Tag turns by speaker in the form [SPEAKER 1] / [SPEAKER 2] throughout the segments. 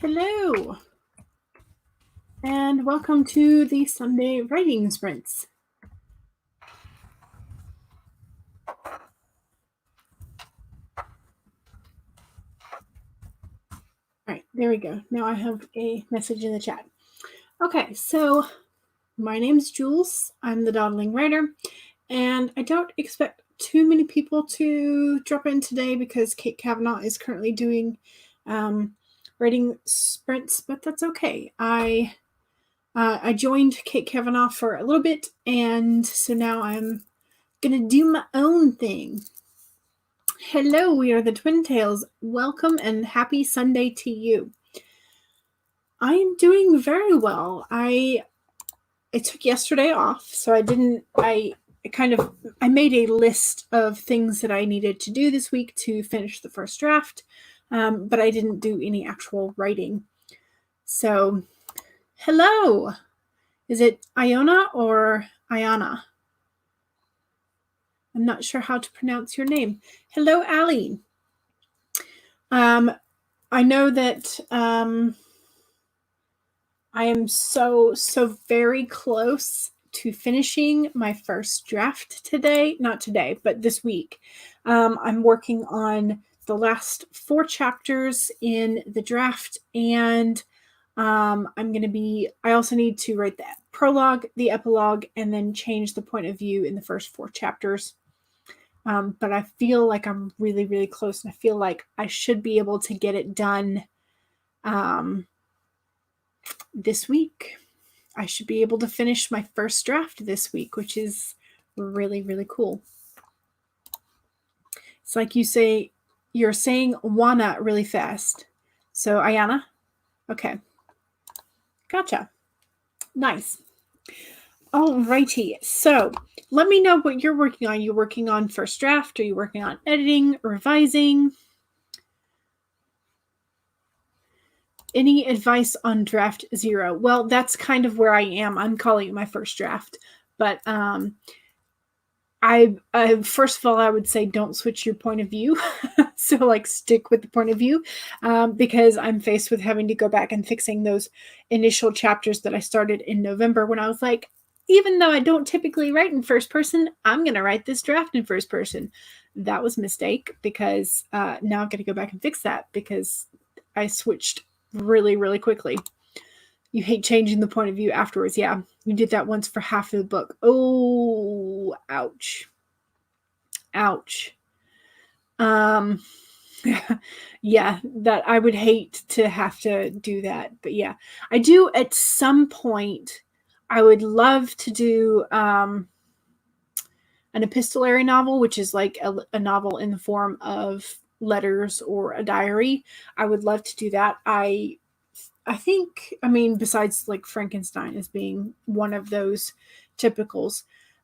[SPEAKER 1] Hello, and welcome to the Sunday writing sprints. All right, there we go. Now I have a message in the chat. Okay, so my name's Jules. I'm the Dawdling writer, and I don't expect too many people to drop in today because Kate Kavanaugh is currently doing writing sprints, but that's okay. I joined Kate Kavanaugh for a little bit, and so now I'm gonna do my own thing. Hello, we are the Twin Tails. Welcome and happy Sunday to you. I am doing very well. I took yesterday off, so I made a list of things that I needed to do this week to finish the first draft, but I didn't do any actual writing. So, hello. Is it Iona or Ayana? I'm not sure how to pronounce your name. Hello, Allie. I know that I am so very close to finishing my first draft today. Not today, but this week. I'm working on the last 4 chapters in the draft, and I also need to write the prologue, the epilogue, and then change the point of view in the first 4 chapters. But I feel like I'm really, really close, and I feel like I should be able to get it done this week. I should be able to finish my first draft this week, which is really, really cool. It's like you're saying wanna really fast. So, Ayana? Okay. Gotcha. Nice. Alrighty. So, let me know what you're working on. You're working on first draft? Are you working on editing, revising? Any advice on draft 0? Well, that's kind of where I am. I'm calling it my first draft. But I first of all, I would say don't switch your point of view. So stick with the point of view, because I'm faced with having to go back and fixing those initial chapters that I started in November when I was like, even though I don't typically write in first person, I'm going to write this draft in first person. That was a mistake because now I'm going to go back and fix that because I switched really, really quickly. You hate changing the point of view afterwards. Yeah, you did that once for half of the book. Oh, ouch. Ouch. Yeah, that I would hate to have to do that. But yeah, I do at some point. I would love to do an epistolary novel, which is like a novel in the form of letters or a diary. I would love to do that. I think, besides like Frankenstein as being one of those typicals,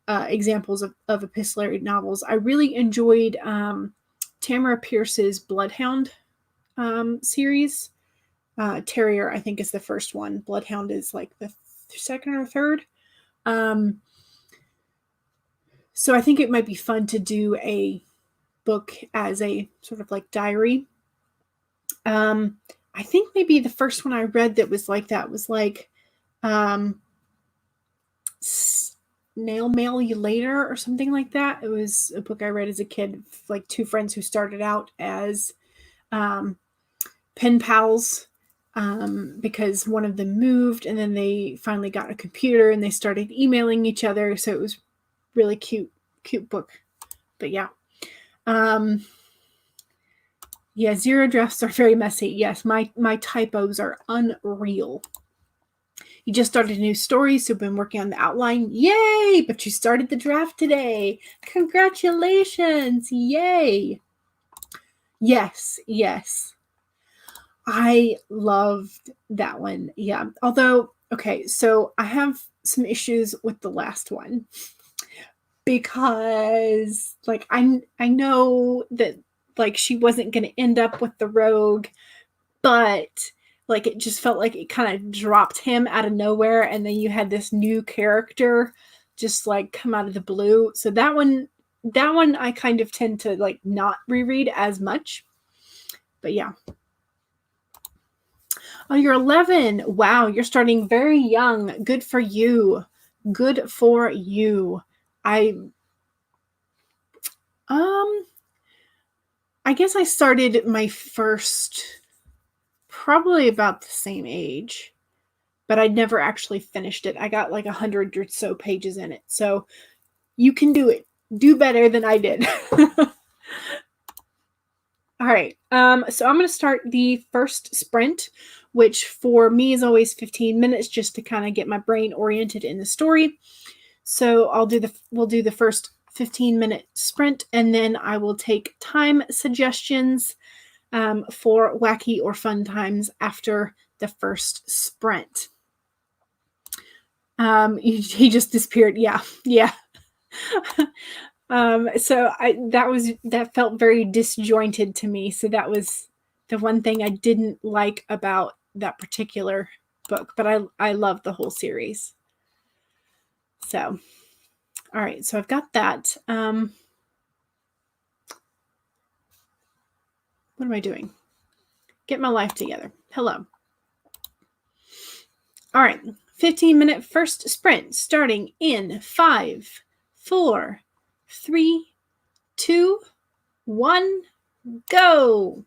[SPEAKER 1] examples of epistolary novels, I really enjoyed Tamara Pierce's Bloodhound series. Terrier, I think, is the first one. Bloodhound is like the second or third. So I think it might be fun to do a book as a sort of like diary. I think maybe the first one I read that was like that was like Snail Mail You Later or something like that. It was a book I read as a kid, like 2 friends who started out as pen pals because one of them moved and then they finally got a computer and they started emailing each other. So it was really cute book. But yeah. Yeah, 0 drafts are very messy. Yes, my typos are unreal. You just started a new story, so been working on the outline. Yay! But you started the draft today. Congratulations! Yay! Yes. I loved that one. Yeah. Although, okay, so I have some issues with the last one because like I know that like she wasn't going to end up with the rogue, but like it just felt like it kind of dropped him out of nowhere, and then you had this new character just like come out of the blue. So that one I kind of tend to like not reread as much. But yeah. Oh, you're 11. Wow, you're starting very young. Good for you. Good for you. I guess I started my first probably about the same age, but I'd never actually finished it. I got like 100 or so pages in it. So you can do it. Do better than I did. All right. So I'm going to start the first sprint, which for me is always 15 minutes just to kind of get my brain oriented in the story. So we'll do the first 15-minute sprint, and then I will take time suggestions for wacky or fun times after the first sprint. He just disappeared. Yeah. So that felt very disjointed to me. So that was the one thing I didn't like about that particular book, but I love the whole series. So, all right. So I've got that. What am I doing? Get my life together. Hello. All right. 15-minute first sprint starting in 5, 4, 3, 2, 1, go.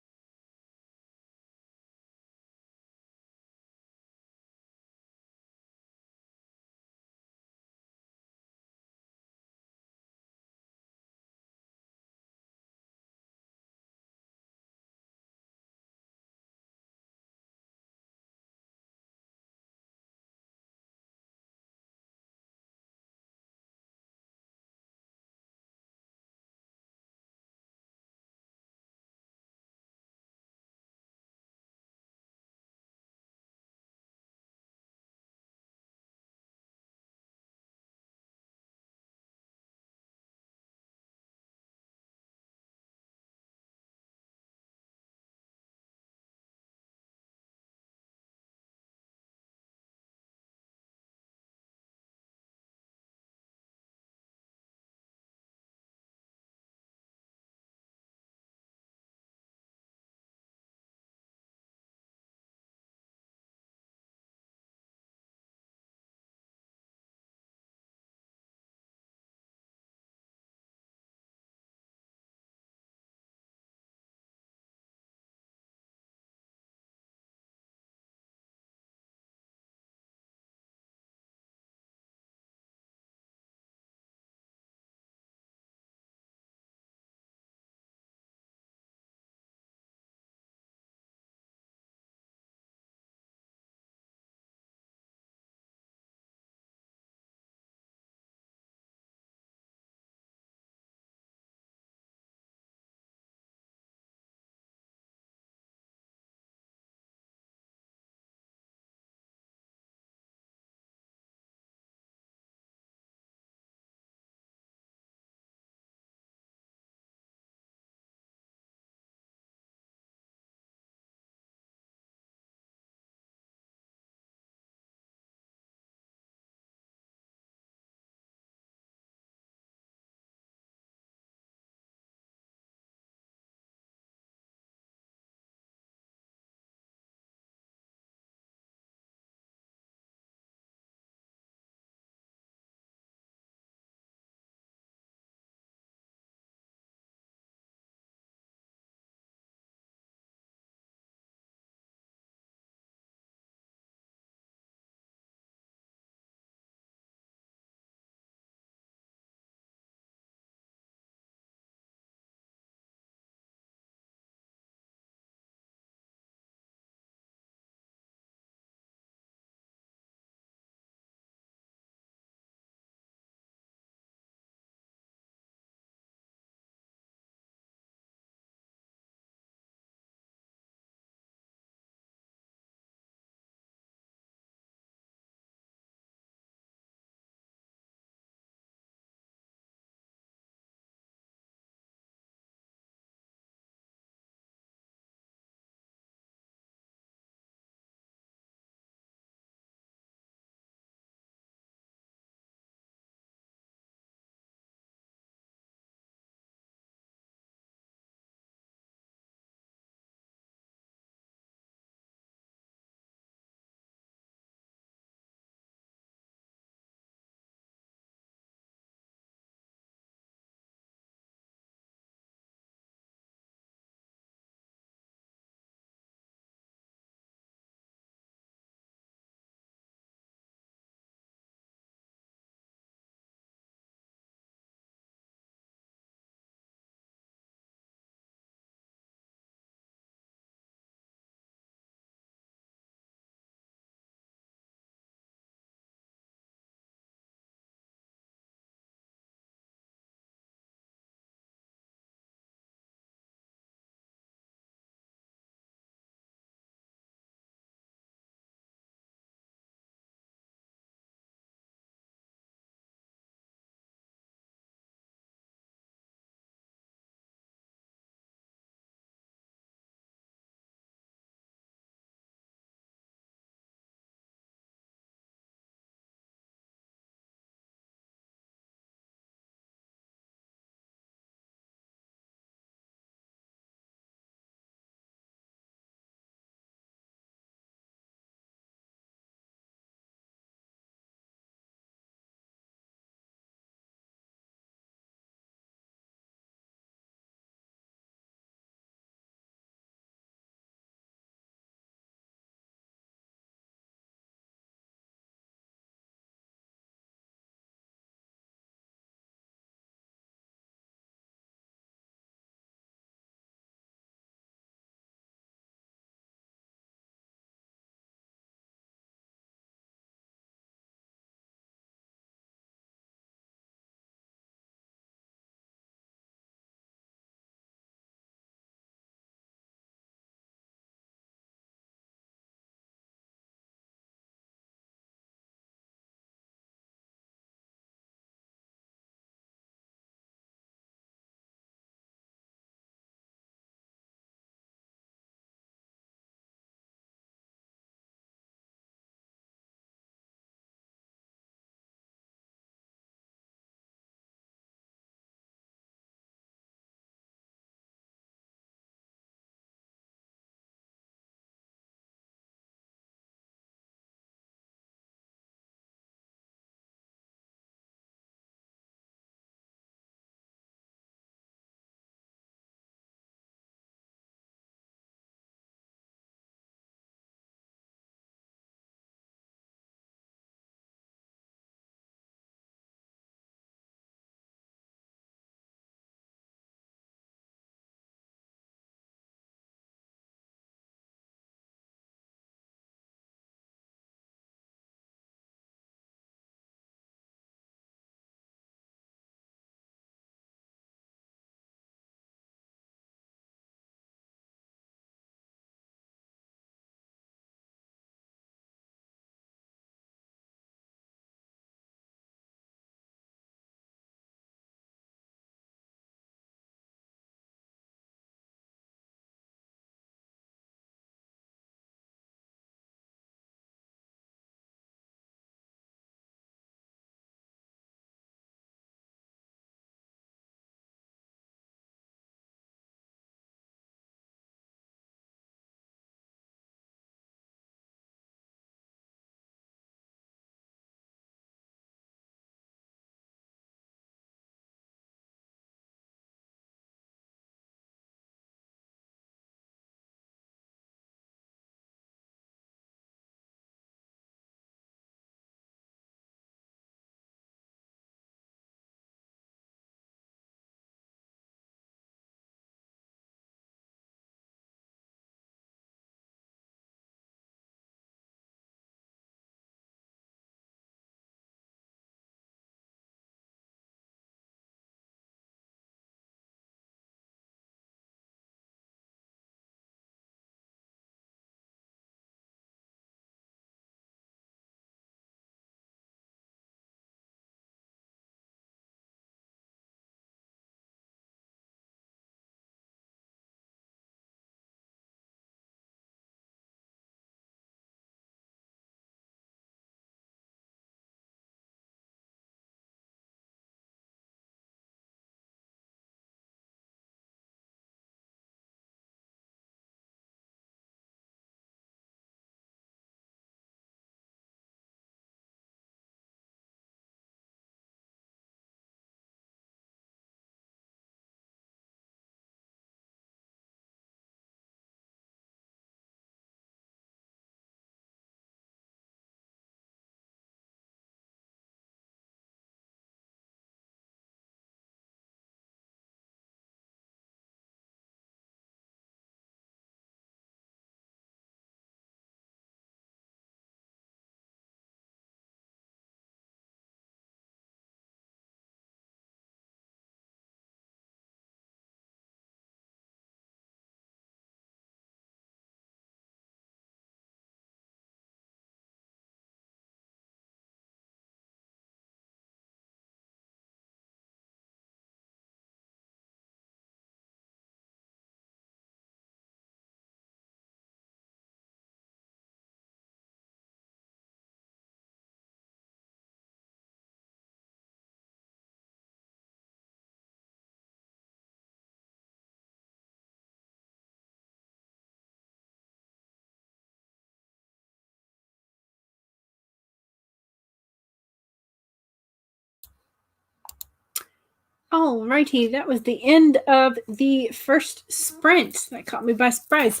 [SPEAKER 1] Alrighty, that was the end of the first sprint. That caught me by surprise.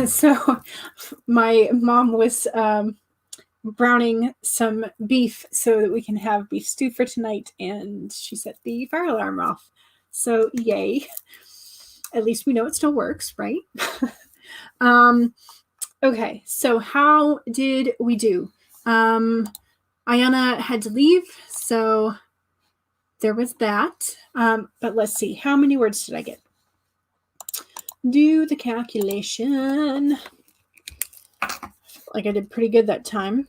[SPEAKER 1] So my mom was browning some beef so that we can have beef stew for tonight, and she set the fire alarm off. So yay. At least we know it still works, right? Okay, so how did we do? Ayana had to leave, so there was that. But let's see, how many words did I get? Do the calculation. Like I did pretty good that time.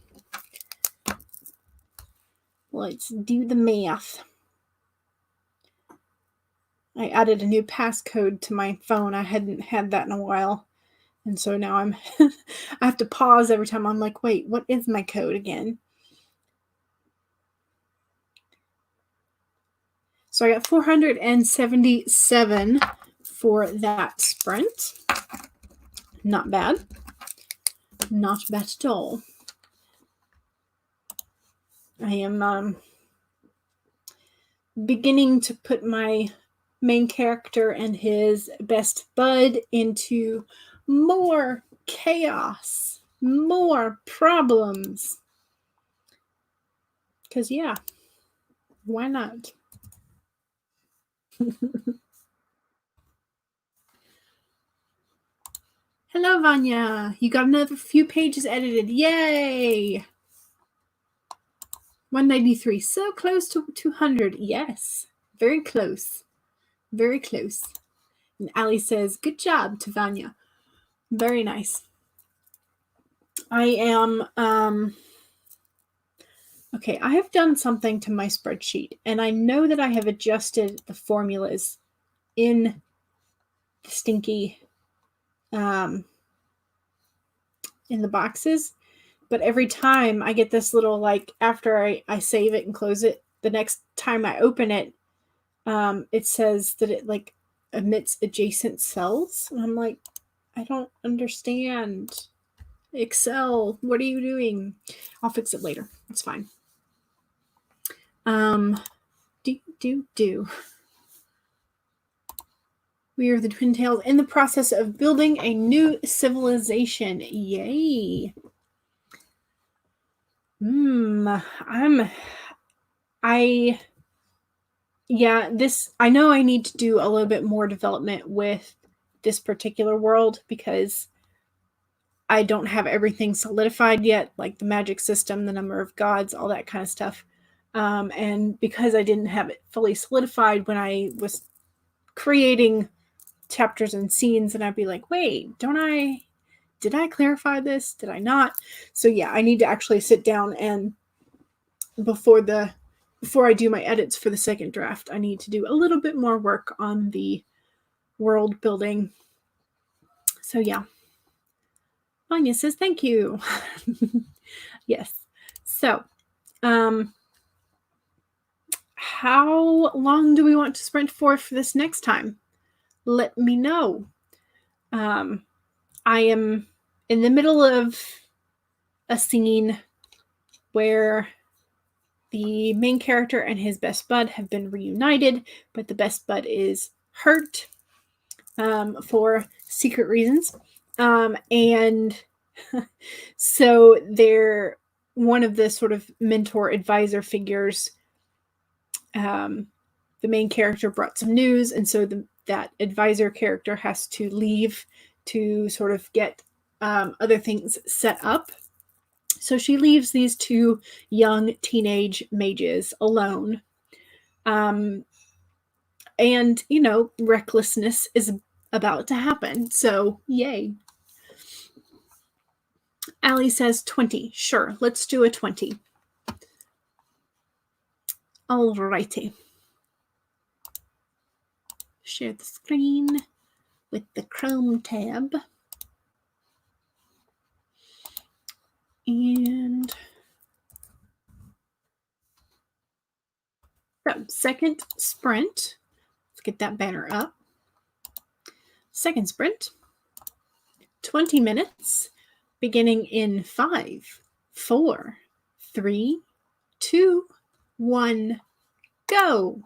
[SPEAKER 1] Let's do the math. I added a new passcode to my phone. I hadn't had that in a while. And so now I have to pause every time. I'm like, wait, what is my code again? So I got 477 for that sprint. Not bad. Not bad at all. I am beginning to put my main character and his best bud into more chaos, more problems. Because, yeah, why not? Hello, Vanya. You got another few pages edited. Yay! 193. So close to 200. Yes. Very close. Very close. And Ali says, good job to Vanya. Very nice. I am, okay, I have done something to my spreadsheet, and I know that I have adjusted the formulas in the stinky, in the boxes, but every time I get this little, like, after I save it and close it, the next time I open it, it says that it, like, omits adjacent cells, and I'm like, I don't understand. Excel, what are you doing? I'll fix it later. It's fine. We are the Twin Tails in the process of building a new civilization. Yay. I know I need to do a little bit more development with this particular world because I don't have everything solidified yet, like the magic system, the number of gods, all that kind of stuff. And because I didn't have it fully solidified when I was creating chapters and scenes, and I'd be like, wait, did I clarify this? Did I not? So yeah, I need to actually sit down and before I do my edits for the second draft, I need to do a little bit more work on the world building. So yeah. Anya says, thank you. Yes. So, how long do we want to sprint for this next time? Let me know. I am in the middle of a scene where the main character and his best bud have been reunited, but the best bud is hurt for secret reasons. And so they're one of the sort of mentor advisor figures. The main character brought some news, and so that advisor character has to leave to sort of get other things set up. So she leaves these two young teenage mages alone. And, recklessness is about to happen. So, yay. Allie says 20. Sure, let's do a 20. Alrighty. Share the screen with the Chrome tab. And so, second sprint. Let's get that banner up. Second sprint. 20 minutes. Beginning in 5, 4, 3, 2, 1, go.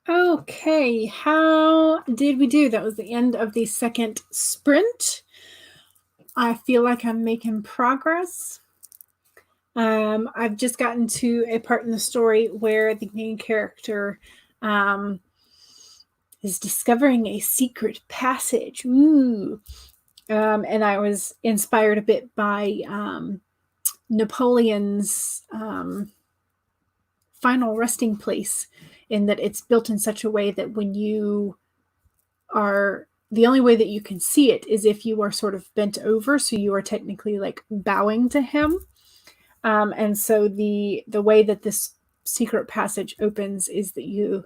[SPEAKER 1] Okay, how did we do? That was the end of the second sprint. I feel like I'm making progress. I've just gotten to a part in the story where the main character is discovering a secret passage. Ooh. And I was inspired a bit by Napoleon's final resting place, in that it's built in such a way that when you are, the only way that you can see it is if you are sort of bent over, so you are technically like bowing to him. And so the way that this secret passage opens is that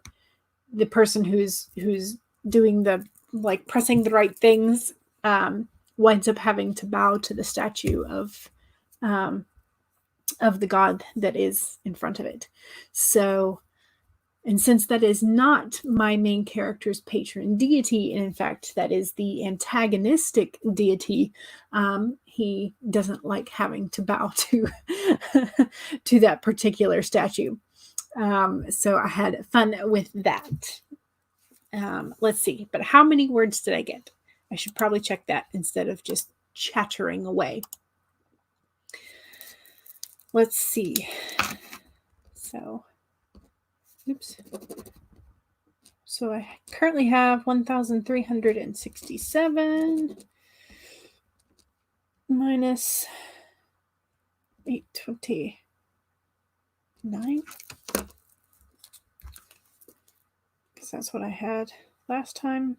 [SPEAKER 1] the person who's doing the like pressing the right things winds up having to bow to the statue of the god that is in front of it. So, and since that is not my main character's patron deity, and in fact that is the antagonistic deity, he doesn't like having to bow to to that particular statue. So I had fun with that. Let's see, but how many words did I get? I should probably check that instead of just chattering away. Let's see. So, oops. So I currently have 1,367 minus 829. Because that's what I had last time.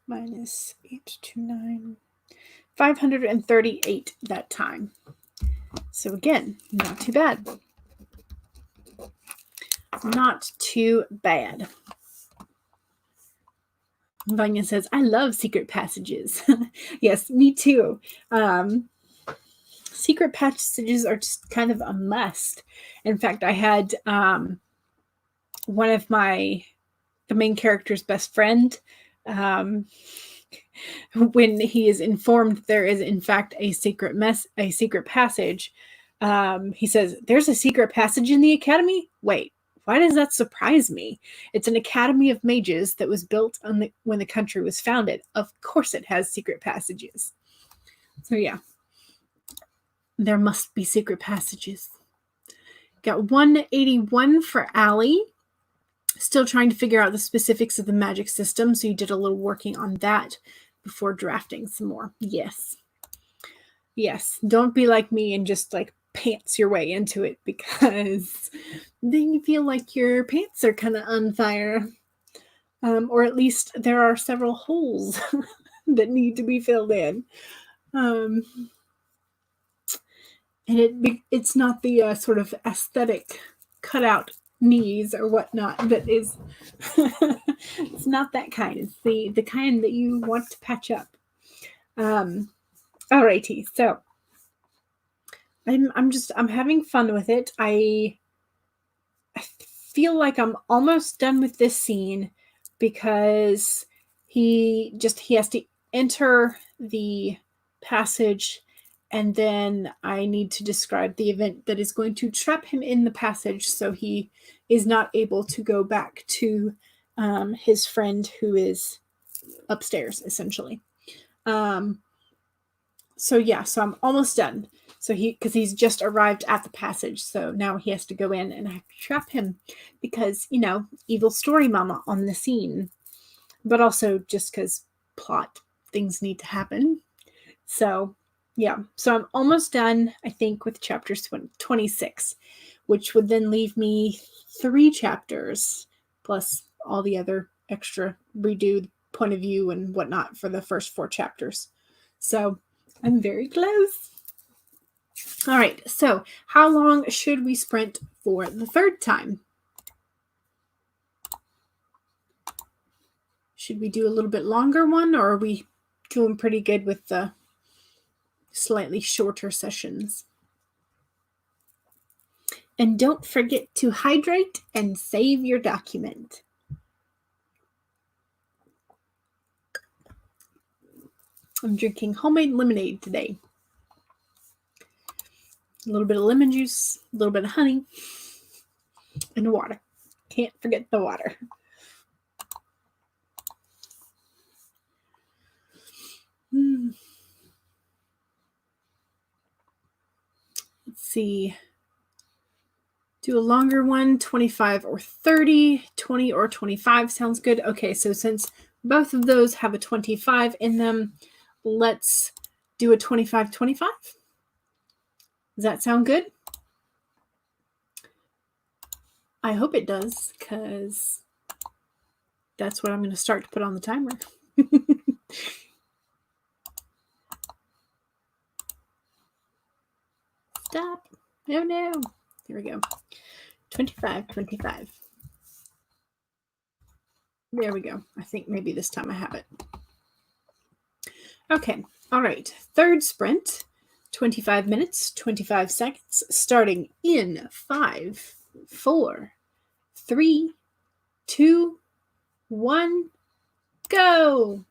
[SPEAKER 1] Minus 829. 538 that time. So again, not too bad. Not too bad. Vanya says, I love secret passages. Yes, me too. Secret passages are just kind of a must. In fact, I had one of the main character's best friend, when he is informed there is in fact a secret passage, he says, there's a secret passage in the academy? Wait, why does that surprise me? It's an academy of mages that was built when the country was founded. Of course it has secret passages. So yeah, there must be secret passages. Got 181 for Allie. Still trying to figure out the specifics of the magic system, so you did a little working on that before drafting some more. Yes. Yes. Don't be like me and just like pants your way into it, because then you feel like your pants are kind of on fire. Or at least there are several holes that need to be filled in. And it's not the sort of aesthetic cutout knees or whatnot that is it's not that kind. It's the kind that you want to patch up. Alrighty, so I'm having fun with it. I feel like I'm almost done with this scene, because he has to enter the passage, and then I need to describe the event that is going to trap him in the passage, so he is not able to go back to his friend who is upstairs, essentially. So I'm almost done. So because he's just arrived at the passage, so now he has to go in, and I have to trap him because, evil story mama on the scene, but also just because plot things need to happen. So yeah, so I'm almost done, I think, with chapters 26, which would then leave me 3 chapters plus all the other extra redo point of view and whatnot for the first 4 chapters. So I'm very close. All right, so how long should we sprint for the 3rd time? Should we do a little bit longer one, or are we doing pretty good with the slightly shorter sessions? And don't forget to hydrate and save your document. I'm drinking homemade lemonade today. a little bit of lemon juice, a little bit of honey, and water. Can't forget the water. Let's see. Do a longer one, 25 or 30. 20 or 25 sounds good. Okay, so since both of those have a 25 in them, let's do a 25-25. Does that sound good? I hope it does, because that's what I'm going to start to put on the timer. Stop. Oh no. Here we go. 25-25. There we go. I think maybe this time I have it. Okay. All right. Third sprint. 25 minutes, 25 seconds, starting in 5, 4, 3, 2, 1, go.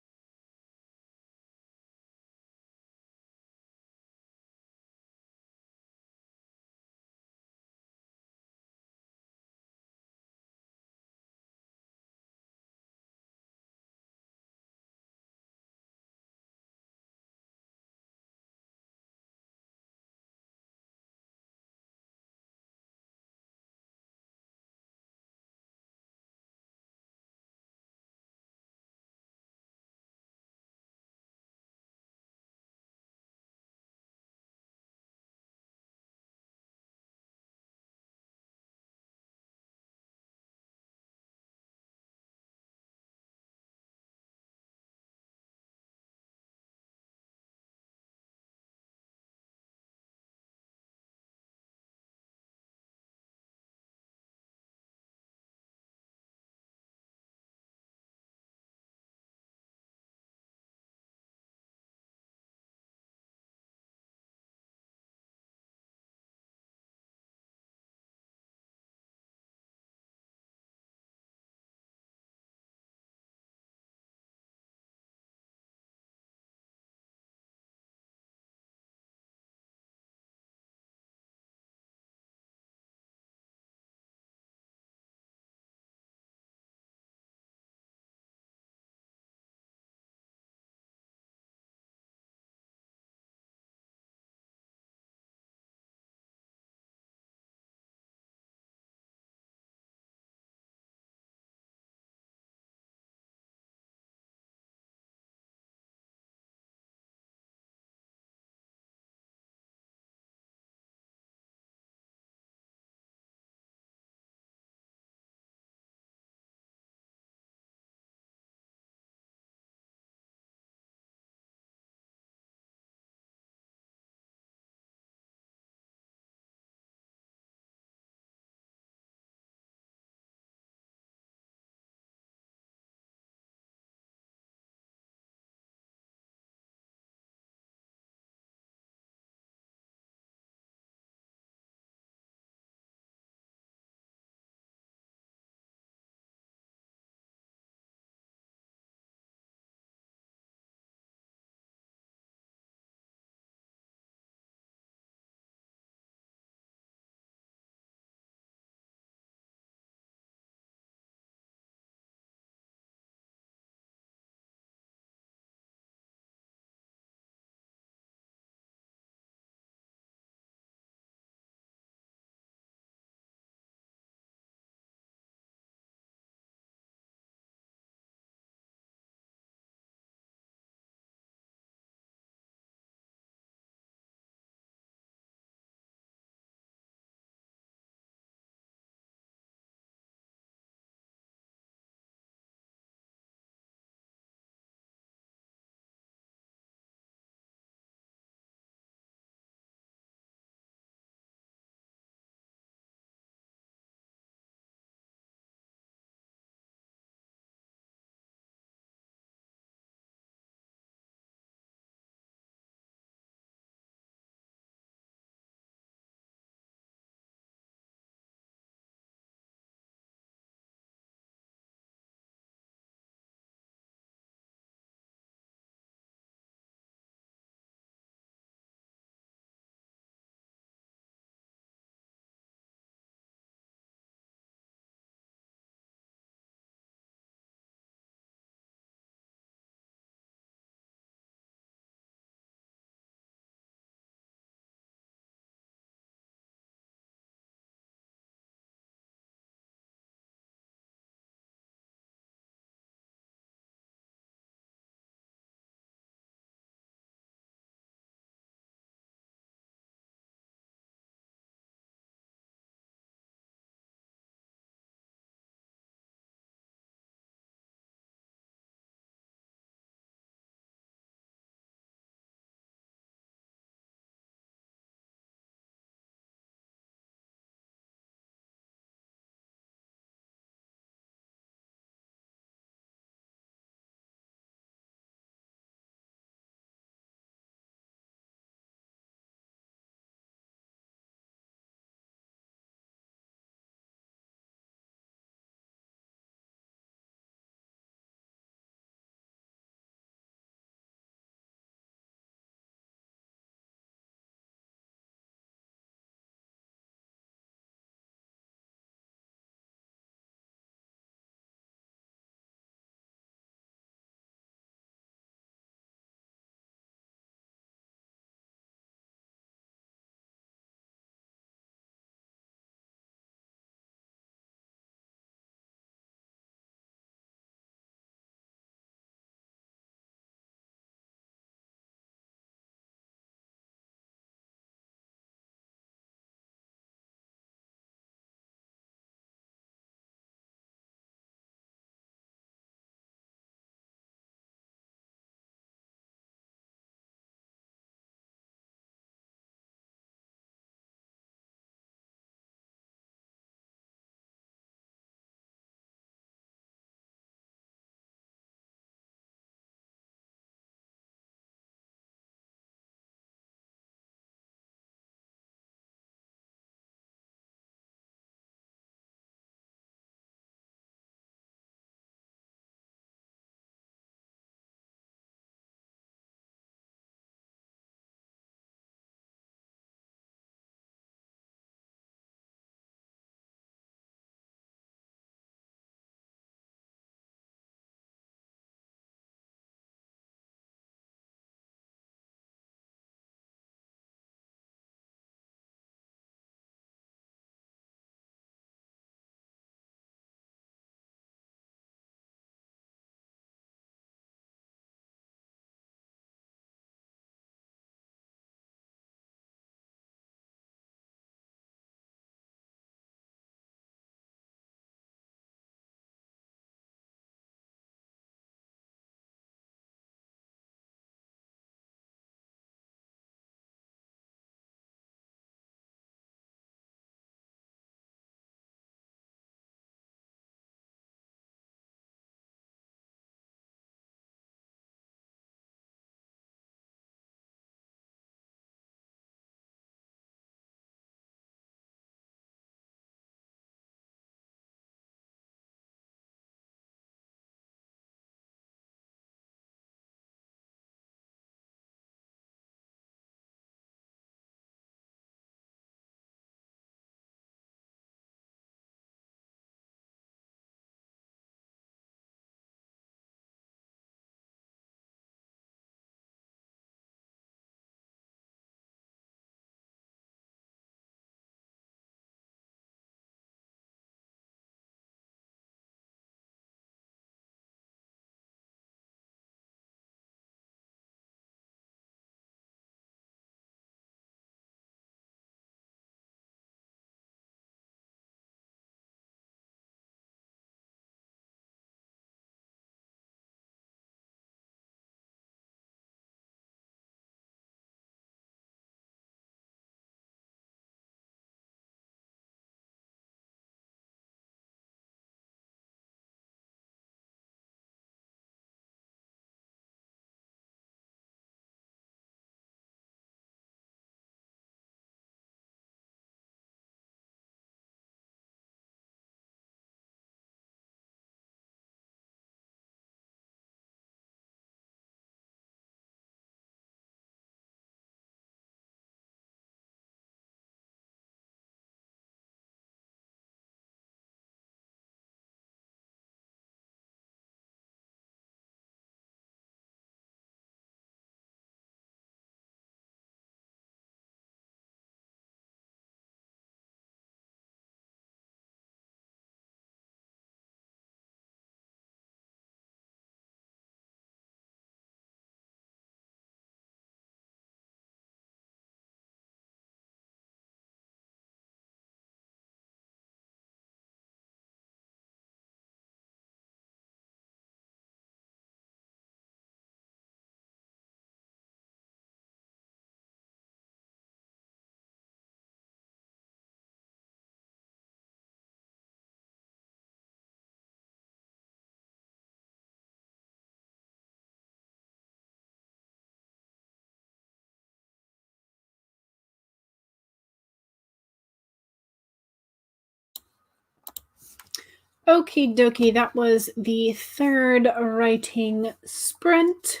[SPEAKER 1] Okie dokie, that was the third writing sprint.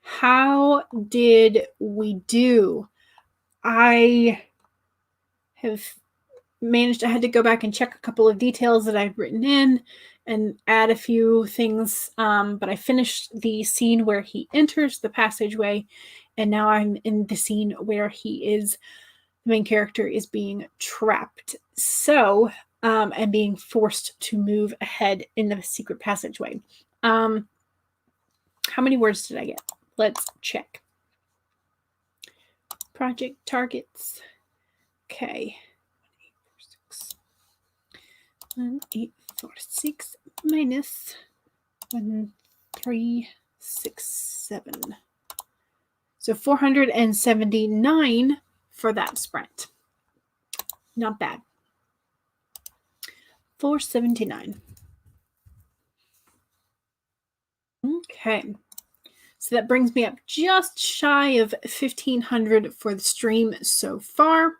[SPEAKER 1] How did we do? I have managed, I had to go back and check a couple of details that I've written in and add a few things, but I finished the scene where he enters the passageway, and now I'm in the scene where he is, the main character is being trapped. So, and being forced to move ahead in the secret passageway. How many words did I get? Let's check. Project targets. Okay. 1, 8, 4, 6 minus 1, 3, 6, 7. So 479 for that sprint. Not bad. 479. Okay. So that brings me up just shy of 1,500 for the stream so far.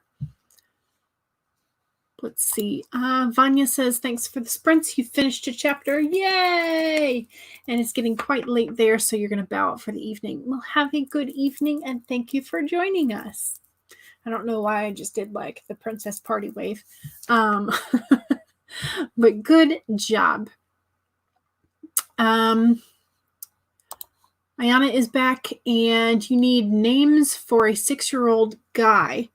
[SPEAKER 1] Let's see. Vanya says, thanks for the sprints. You finished a chapter. Yay! And it's getting quite late there, so you're going to bow out for the evening. Well, have a good evening, and thank you for joining us. I don't know why I just did like the princess party wave. But good job. Ayana is back, and you need names for a 6-year-old guy,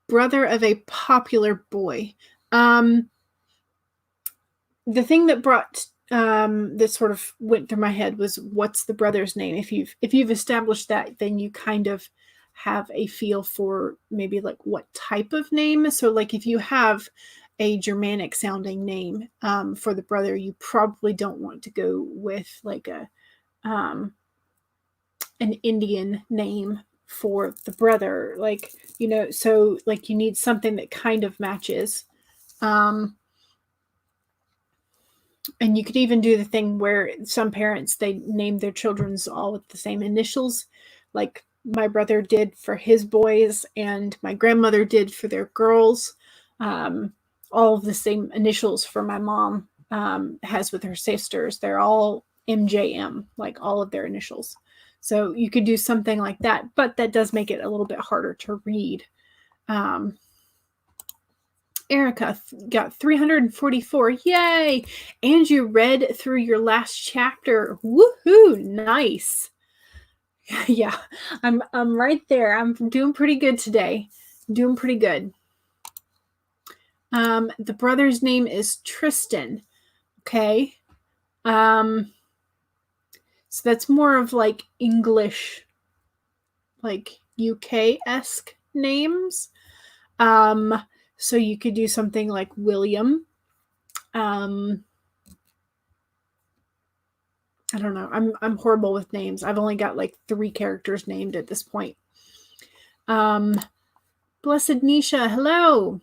[SPEAKER 1] brother of a popular boy. The thing that brought that sort of went through my head was, what's the brother's name? If you've established that, then you kind of have a feel for maybe like what type of name. So like if you have a Germanic sounding name for the brother, you probably don't want to go with like a an Indian name for the brother, like, you know, so like you need something that kind of matches. And you could even do the thing where some parents, they name their children's all with the same initials, like my brother did for his boys and my grandmother did for their girls. All of the same initials for my mom has with her sisters. They're all MJM, like all of their initials. So you could do something like that, but that does make it a little bit harder to read. Erica got 344. Yay! And you read through your last chapter. Woohoo! Nice. Yeah, I'm right there. I'm doing pretty good today. Doing pretty good. The brother's name is Tristan. Okay. So that's more of like English, like UK-esque names. So you could do something like William. I don't know. I'm horrible with names. I've only got like 3 characters named at this point. Blessed Nisha, hello.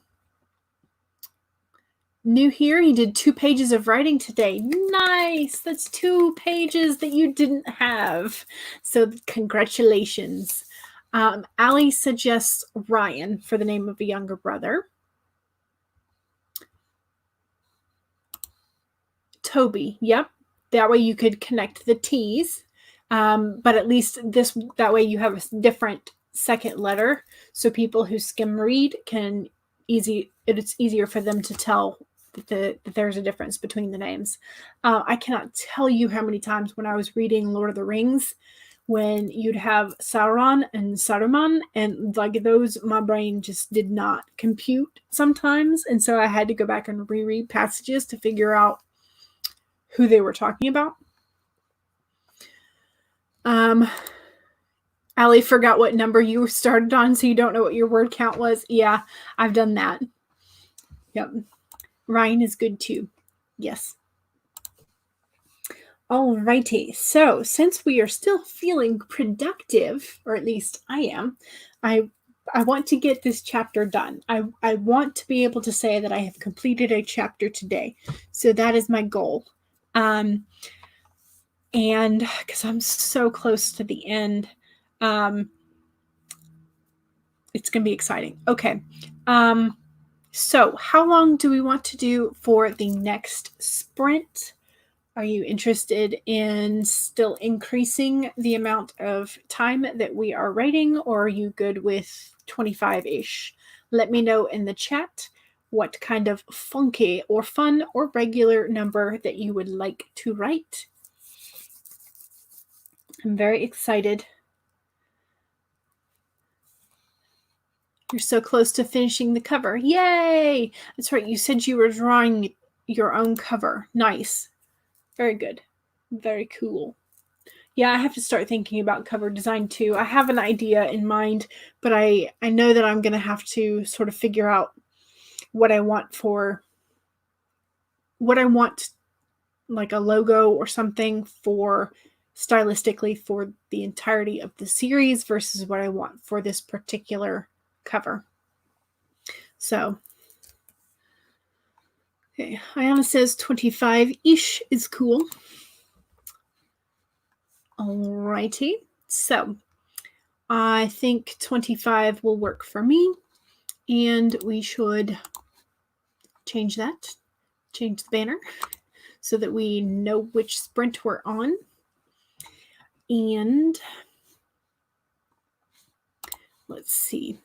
[SPEAKER 1] New here, you did 2 pages of writing today. Nice. That's 2 pages that you didn't have. So congratulations. Allie suggests Ryan for the name of a younger brother. Toby. Yep. That way you could connect the T's. But at least that way you have a different second letter. So people who skim read it's easier for them to tell that there's a difference between the names. I cannot tell you how many times when I was reading Lord of the Rings, when you'd have Sauron and Saruman, and like those, my brain just did not compute sometimes. And so I had to go back and reread passages to figure out who they were talking about. Allie forgot what number you started on, so you don't know what your word count was. Yeah, I've done that. Yep. Ryan is good too. Yes. Alrighty. So since we are still feeling productive, or at least I am, I want to get this chapter done. I want to be able to say that I have completed a chapter today. So that is my goal. And because I'm so close to the end, it's going to be exciting. Okay. So how long do we want to do for the next sprint? Are you interested in still increasing the amount of time that we are writing, or are you good with 25-ish? Let me know in the chat what kind of funky or fun or regular number that you would like to write. I'm very excited. You're so close to finishing the cover. Yay! That's right. You said you were drawing your own cover. Nice. Very good. Very cool. Yeah, I have to start thinking about cover design too. I have an idea in mind, but I know that I'm going to have to sort of figure out what I want like a logo or something for stylistically for the entirety of the series versus what I want for this particular cover. So, okay, Ayana says 25-ish is cool. Alrighty, so I think 25 will work for me, and we should change the banner so that we know which sprint we're on. And let's see.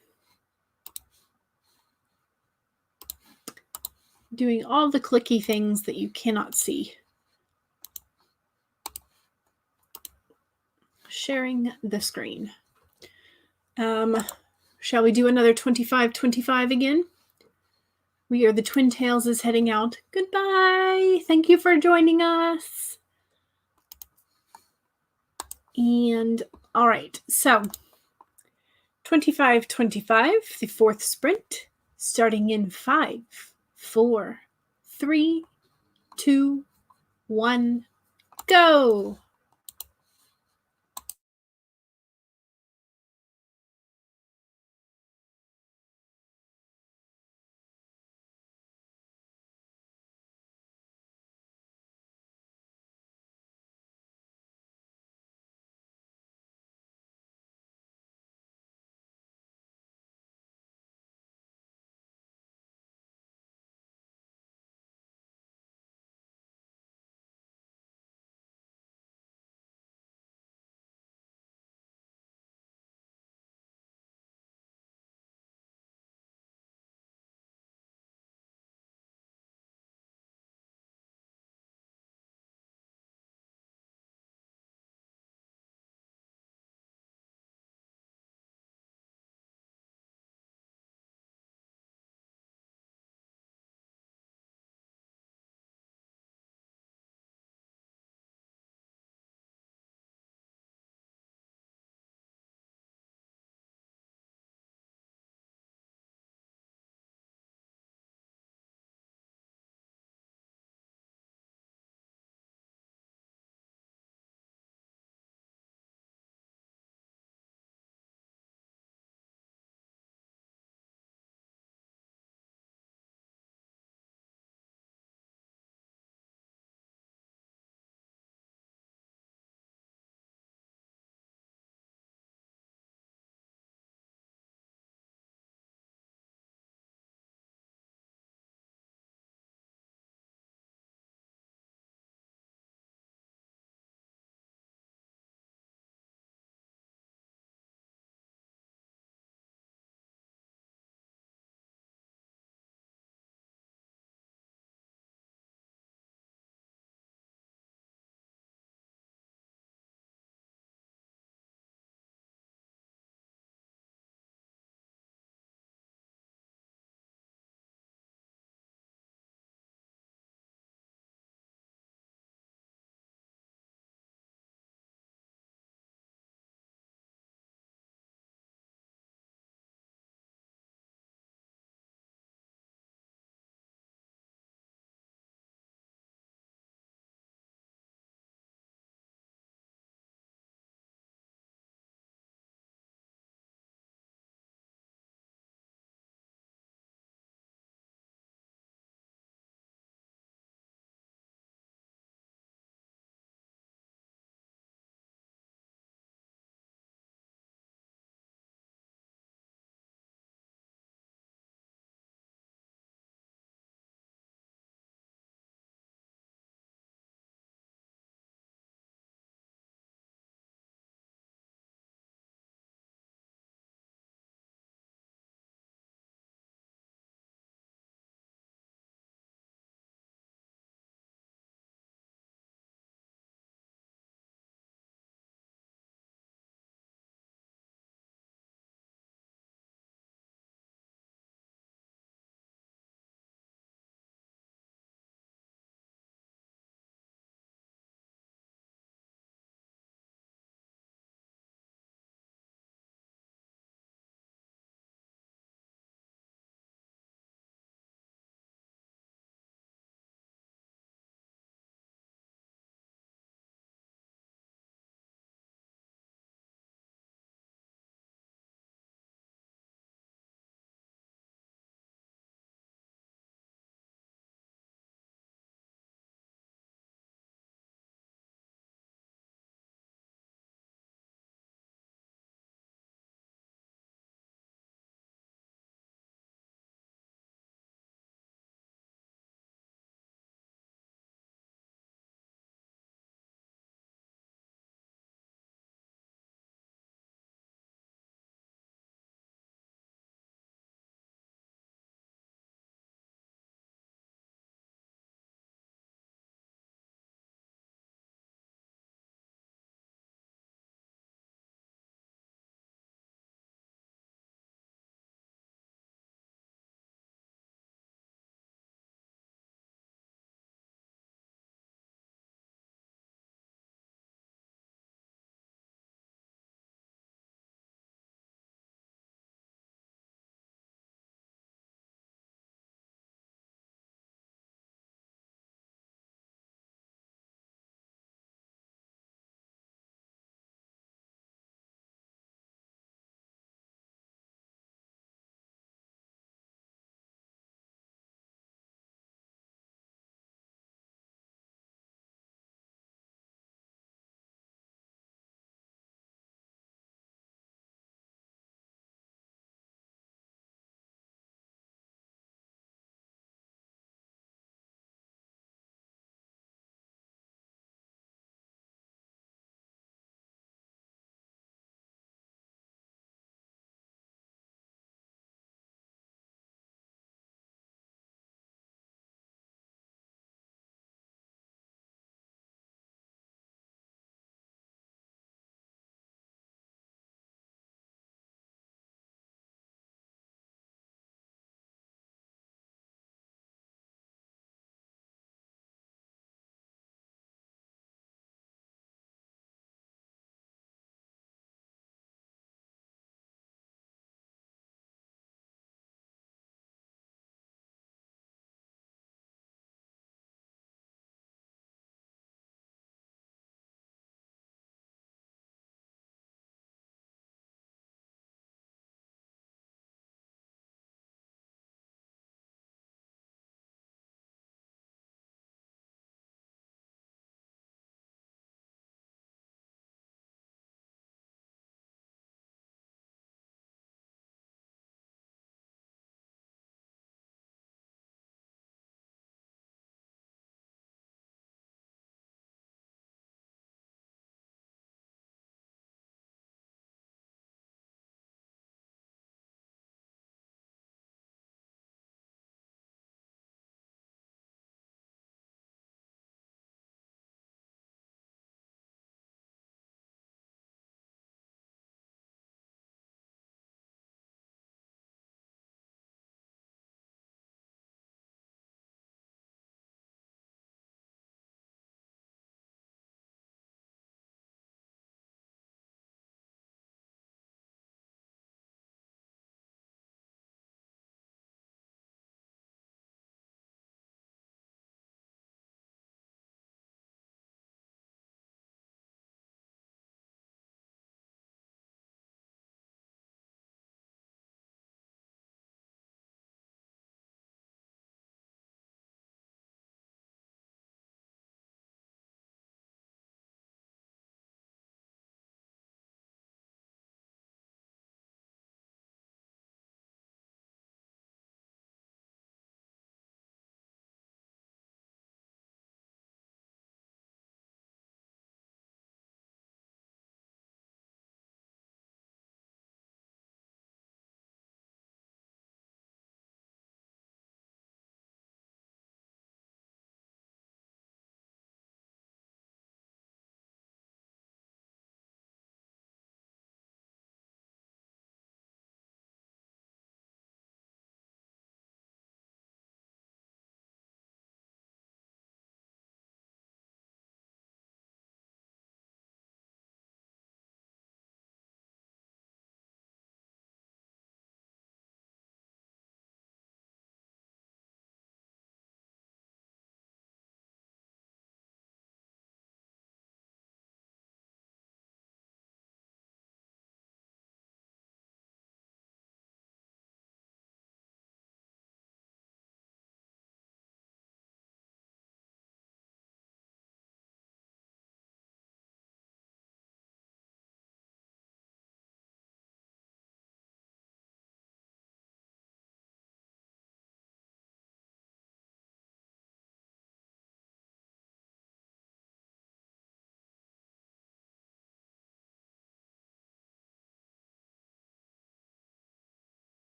[SPEAKER 1] Doing all the clicky things that you cannot see. Sharing the screen. Shall we do another 25-25 again? We are the Twin Tails is heading out. Goodbye. Thank you for joining us. And all right, so 25-25, the fourth sprint, starting in 5, 4, 3, 2, 1, go.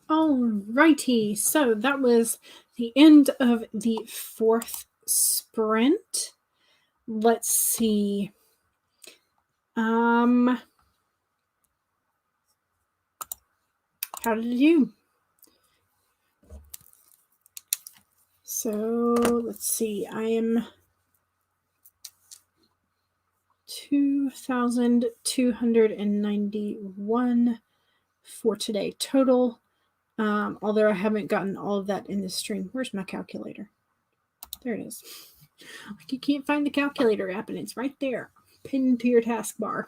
[SPEAKER 1] Alrighty, so that was the end of the 4th sprint. Let's see. How did it do? So let's see. I am 2,291 for today total. Although I haven't gotten all of that in this stream. Where's my calculator? There it is. Like you can't find the calculator app, and it's right there, pinned to your taskbar.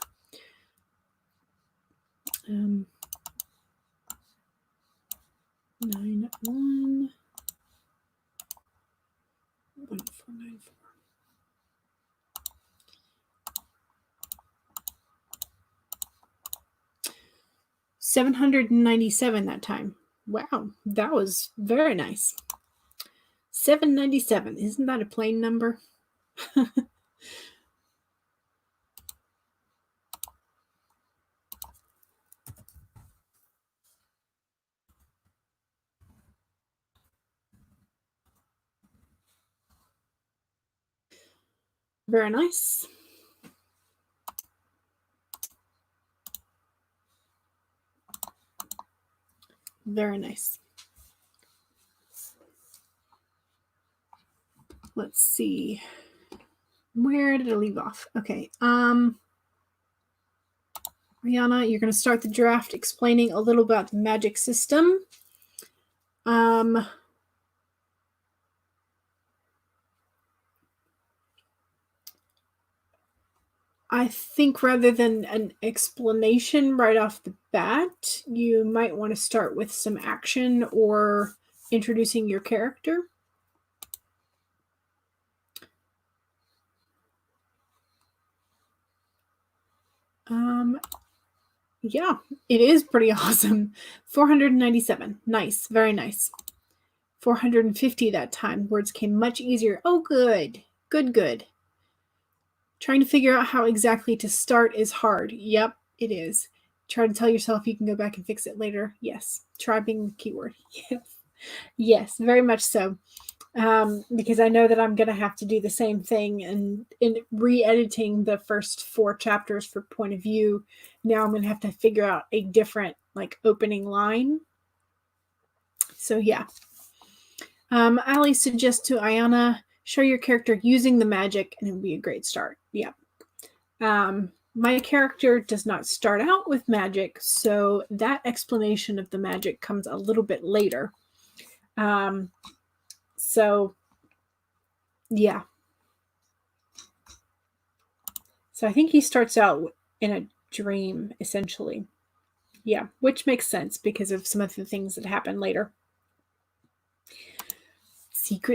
[SPEAKER 1] 91 1494. 797 that time. Wow, that was very nice. 797. Isn't that a plane number? Very nice. Very nice. Let's see. Where did I leave off? Okay. Rihanna, you're going to start the draft explaining a little about the magic system. I think rather than an explanation right off the bat, you might want to start with some action or introducing your character. Yeah, it is pretty awesome. 497. Nice. Very nice. 450 that time. Words came much easier. Oh, good. Good. Trying to figure out how exactly to start is hard. Yep, it is. Try to tell yourself you can go back and fix it later. Yes. Try being the keyword. Yes. Yes, very much so. Because I know that I'm going to have to do the same thing, and in re-editing the first 4 chapters for point of view, now I'm going to have to figure out a different opening line. So yeah. Ali suggests to Ayana, show your character using the magic and it would be a great start. Yeah. My character does not start out with magic, so that explanation of the magic comes a little bit later. So, yeah. So I think he starts out in a dream, essentially. Yeah, which makes sense because of some of the things that happen later.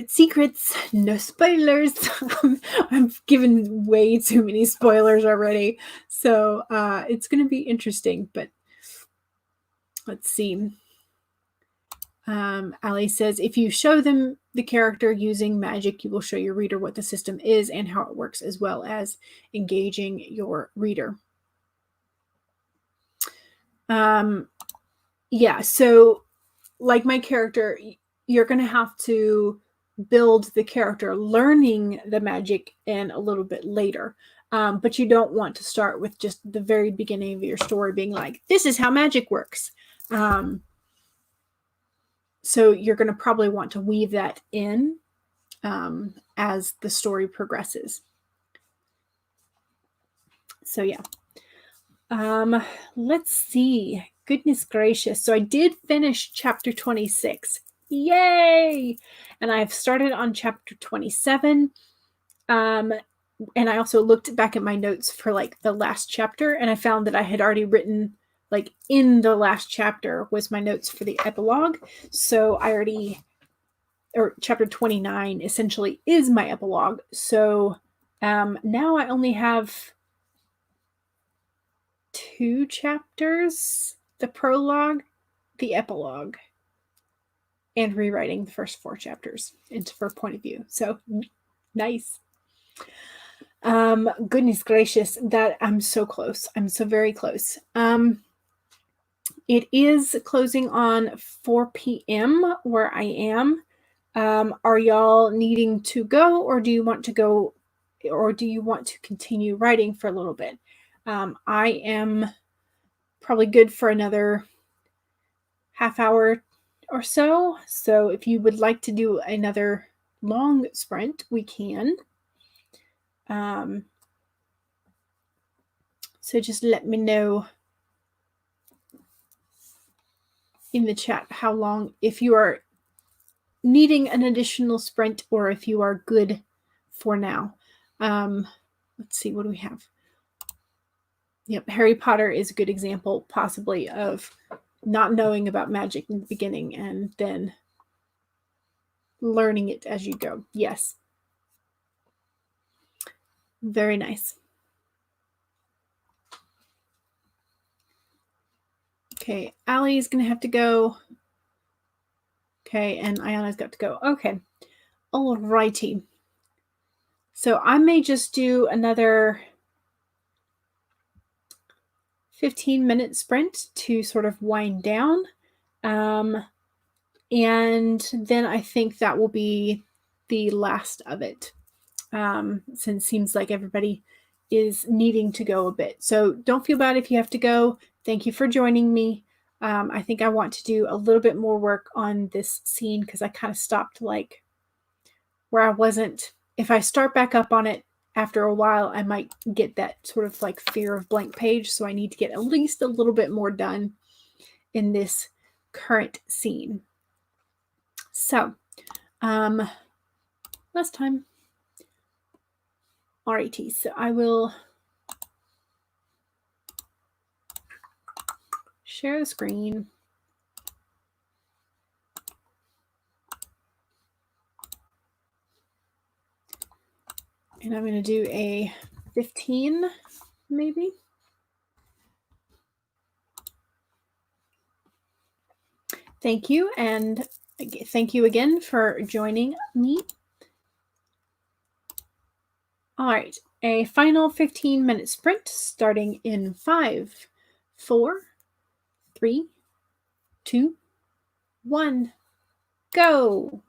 [SPEAKER 1] Secrets, no spoilers. I've given way too many spoilers already. So it's going to be interesting, but let's see. Ali says, if you show them the character using magic, you will show your reader what the system is and how it works, as well as engaging your reader. Yeah, so like my character, you're going to have to build the character learning the magic in a little bit later. But you don't want to start with just the very beginning of your story being like, this is how magic works. So you're going to probably want to weave that in as the story progresses. So yeah. Let's see. Goodness gracious. So I did finish chapter 26. Yay! And I've started on chapter 27. And I also looked back at my notes for the last chapter, and I found that I had already written in the last chapter was my notes for the epilogue. So chapter 29 essentially is my epilogue. So now I only have 2 chapters, the prologue, the epilogue, and rewriting the first 4 chapters into for point of view. So nice. Goodness gracious, that I'm so close. I'm so very close. It is closing on 4 p.m. where I am. Are y'all needing to go, or do you want to go, or do you want to continue writing for a little bit? I am probably good for another half hour or so. So if you would like to do another long sprint, we can. So just let me know in the chat how long, if you are needing an additional sprint or if you are good for now. Let's see, what do we have? Yep, Harry Potter is a good example, possibly, of not knowing about magic in the beginning and then learning it as you go. Yes. Very nice. Okay, Allie's going to have to go. Okay, and Ayana's got to go. Okay. Alrighty. So I may just do another 15-minute sprint to sort of wind down. And then I think that will be the last of it, since it seems like everybody is needing to go a bit. So don't feel bad if you have to go. Thank you for joining me. I think I want to do a little bit more work on this scene because I kind of stopped like where I wasn't. If I start back up on it after a while, I might get that sort of like fear of blank page. So I need to get at least a little bit more done in this current scene. So, last time. Alrighty, so I will share the screen. And I'm going to do a 15, maybe. Thank you, and thank you again for joining me. All right, a final 15-minute sprint starting in 5, 4, 3, 2, 1, go!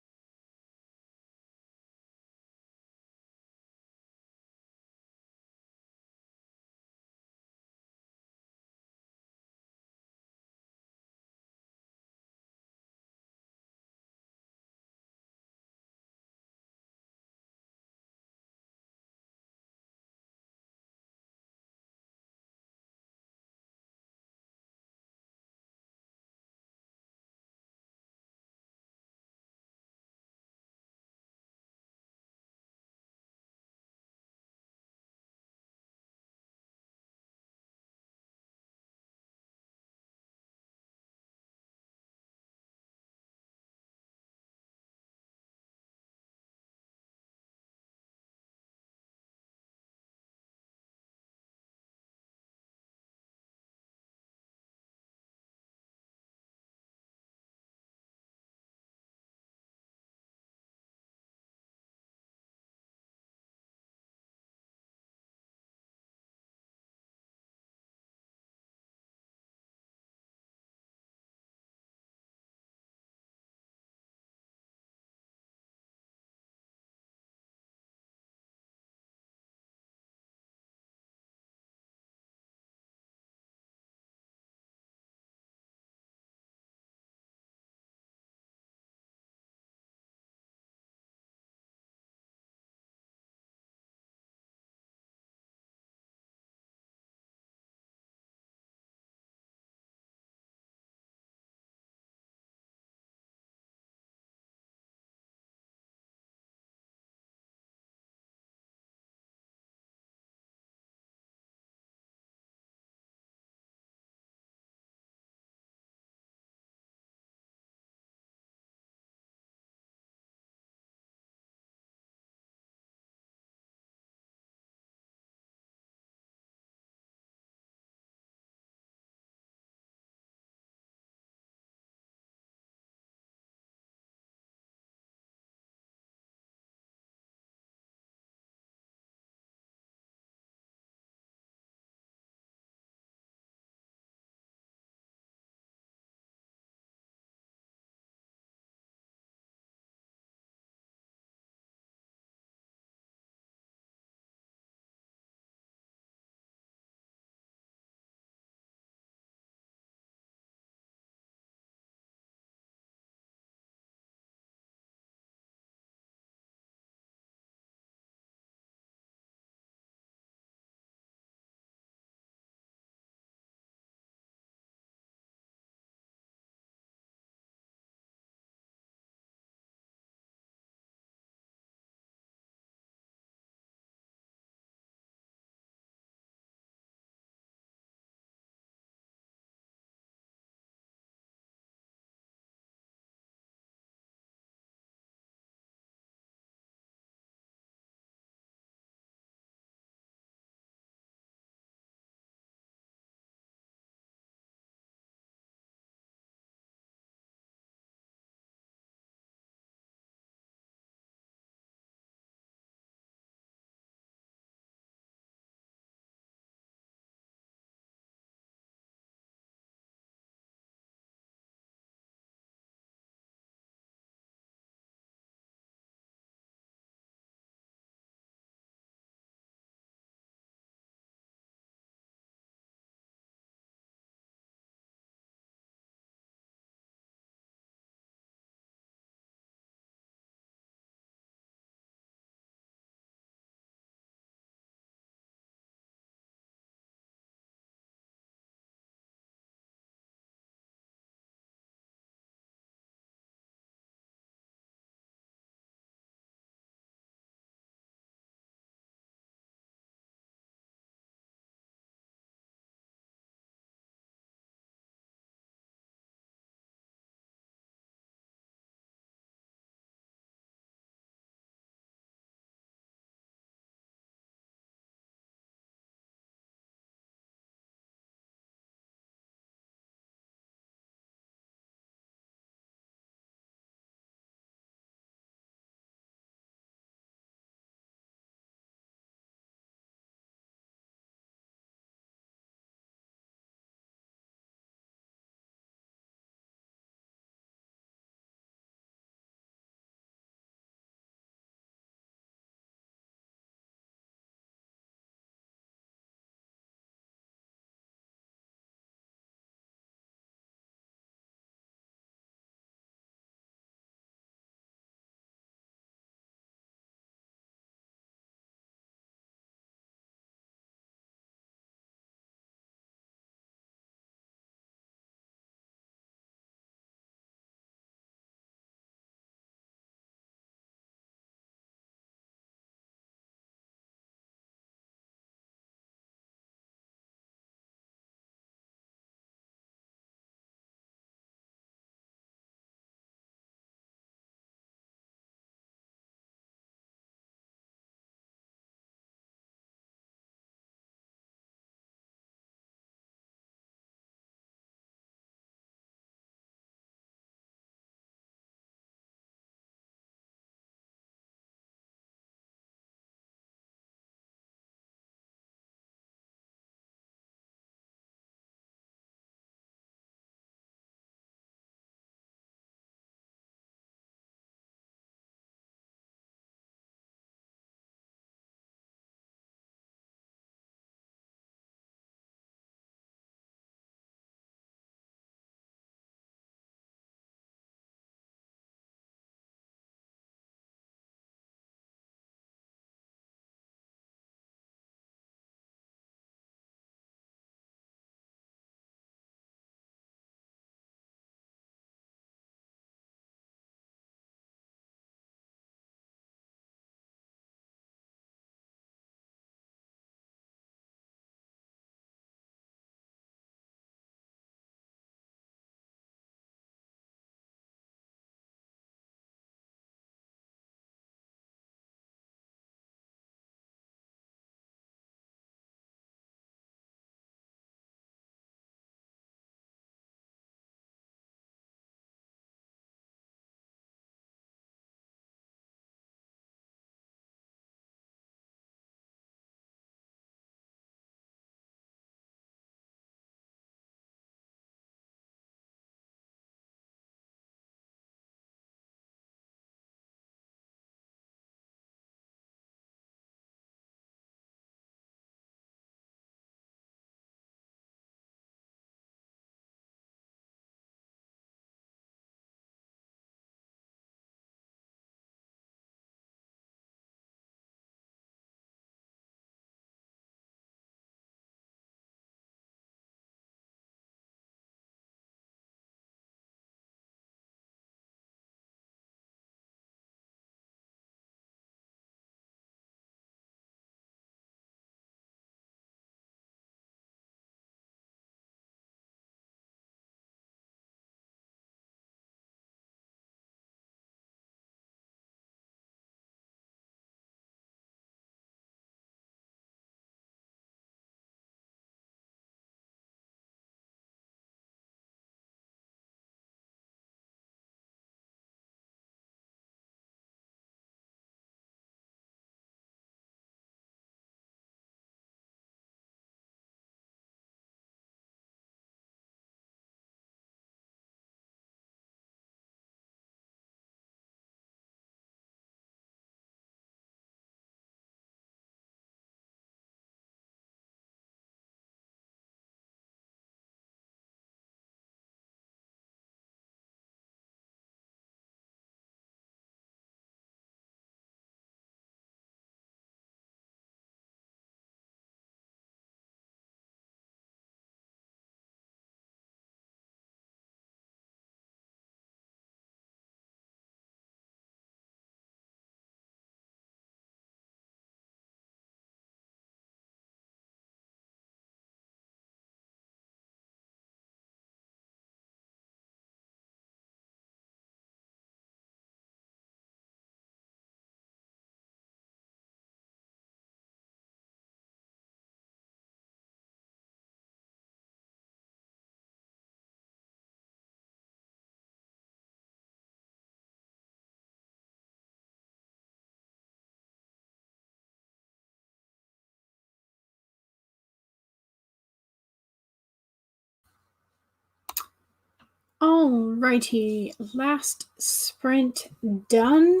[SPEAKER 1] Alrighty, last sprint done.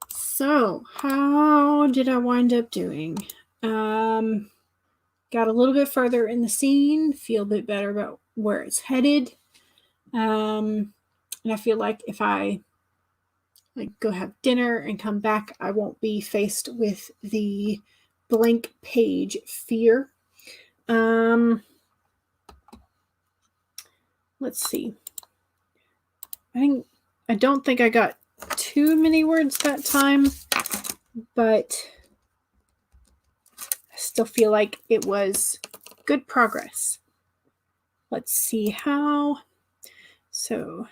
[SPEAKER 1] So, how did I wind up doing? Got a little bit further in the scene, feel a bit better about where it's headed. And I feel like if I go have dinner and come back, I won't be faced with the blank page fear. Let's see. I don't think I got too many words that time, but I still feel like it was good progress. Let's see how. So,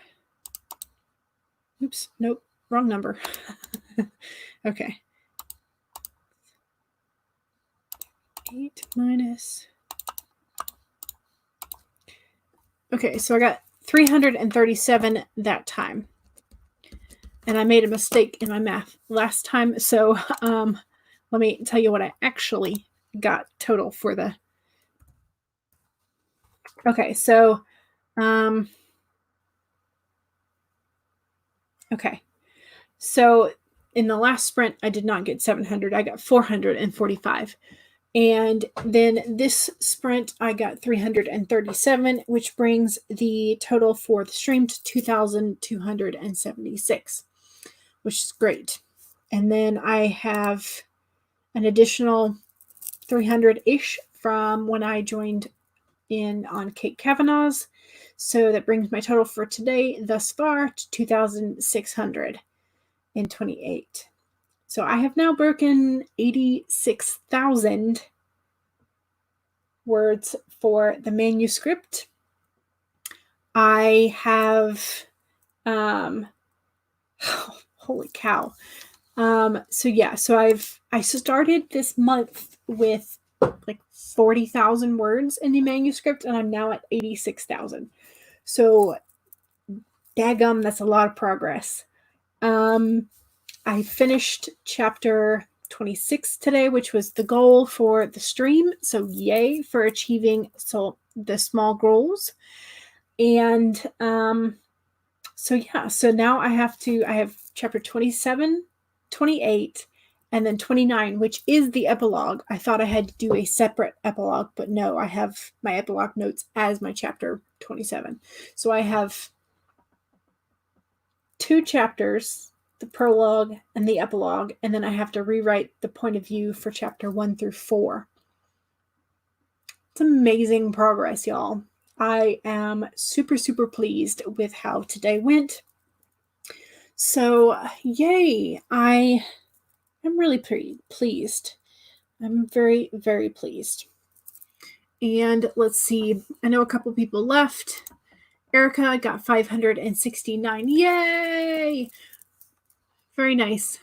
[SPEAKER 1] oops, nope, wrong number. Okay. 8 minus. Okay, so I got 337 that time. And I made a mistake in my math last time. So let me tell you what I actually got total for the. Okay, so okay. So in the last sprint, I did not get 700. I got 445. And then this sprint, I got 337, which brings the total for the stream to 2,276, which is great. And then I have an additional 300-ish from when I joined in on Kate Kavanaugh's. So that brings my total for today thus far to 2,628. So I have now broken 86,000 words for the manuscript. I have, holy cow. So I started this month with like 40,000 words in the manuscript, and I'm now at 86,000. So, daggum, that's a lot of progress. I finished chapter 26 today, which was the goal for the stream. So yay for achieving the small goals. And so now I have chapter 27, 28, and then 29, which is the epilogue. I thought I had to do a separate epilogue, but no, I have my epilogue notes as my chapter 27. So I have 2 chapters, the prologue and the epilogue, and then I have to rewrite the point of view for chapter 1 through 4. It's amazing progress, y'all. I am super, super pleased with how today went. So, yay. I am really pleased. I'm very, very pleased. And let's see. I know a couple people left. Erica got 569. Yay! Very nice.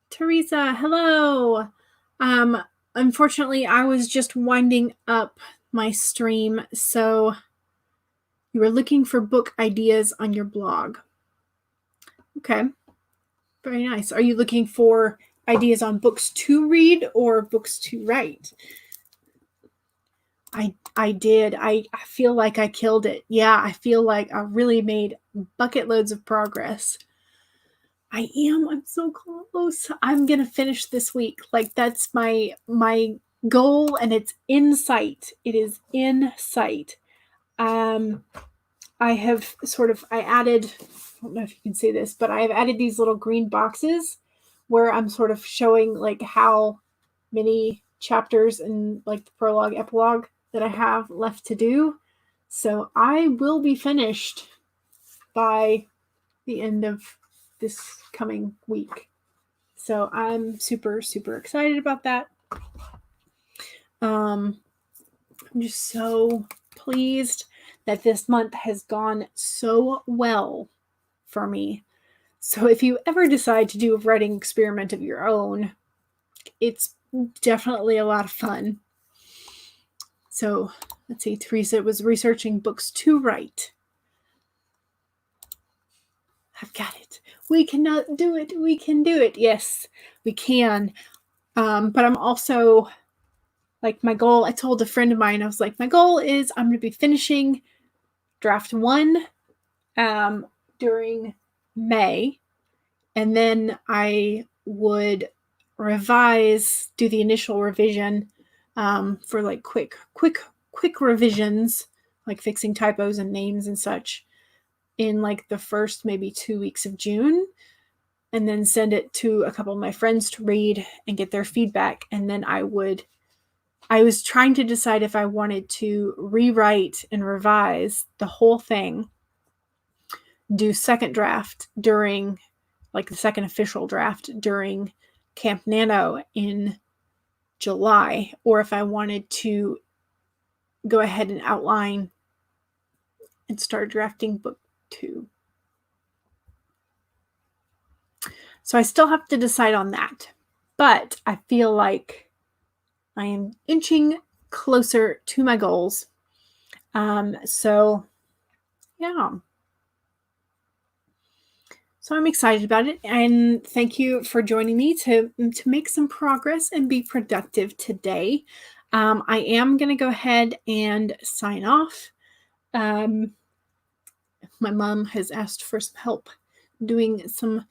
[SPEAKER 1] Teresa, hello. Unfortunately, I was just winding up my stream, so you were looking for book ideas on your blog. Okay. Very nice. Are you looking for ideas on books to read or books to write? I did. I feel like I killed it. Yeah, I feel like I really made bucket loads of progress. I am. I'm so close. I'm going to finish this week. Like, that's my goal, and it's in sight. It is in sight. I have I added, I don't know if you can see this, but I have added these little green boxes where I'm sort of showing like how many chapters and like the prologue, epilogue that I have left to do. So I will be finished by the end of this coming week. So I'm super, super excited about that. I'm just so pleased that this month has gone so well for me. So if you ever decide to do a writing experiment of your own, it's definitely a lot of fun. So let's see, Teresa was researching books to write. I've got it. We cannot do it. We can do it. Yes, we can. But I'm also, like, my goal, I told a friend of mine, I was like, my goal is I'm going to be finishing draft 1 during May, and then I would revise, do the initial revision for like quick revisions, like fixing typos and names and such, in like the first maybe 2 weeks of June, and then send it to a couple of my friends to read and get their feedback. And then I was trying to decide if I wanted to rewrite and revise the whole thing, do second draft during, like the second official draft during Camp Nano in July, or if I wanted to go ahead and outline and start drafting book 2. So I still have to decide on that, but I feel like I am inching closer to my goals. So yeah. So I'm excited about it, and thank you for joining me to make some progress and be productive today. I am going to go ahead and sign off. My mom has asked for some help doing some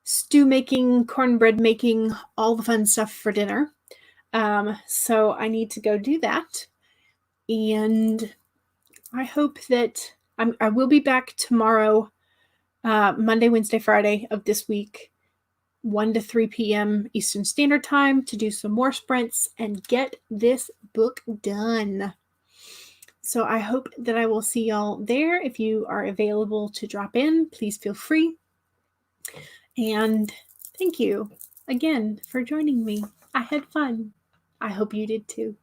[SPEAKER 1] stew making, cornbread making, all the fun stuff for dinner. So I need to go do that. And I hope that I will be back tomorrow, Monday, Wednesday, Friday of this week, 1 to 3 p.m. Eastern Standard Time, to do some more sprints and get this book done. So I hope that I will see y'all there. If you are available to drop in, please feel free. And thank you again for joining me. I had fun. I hope you did too.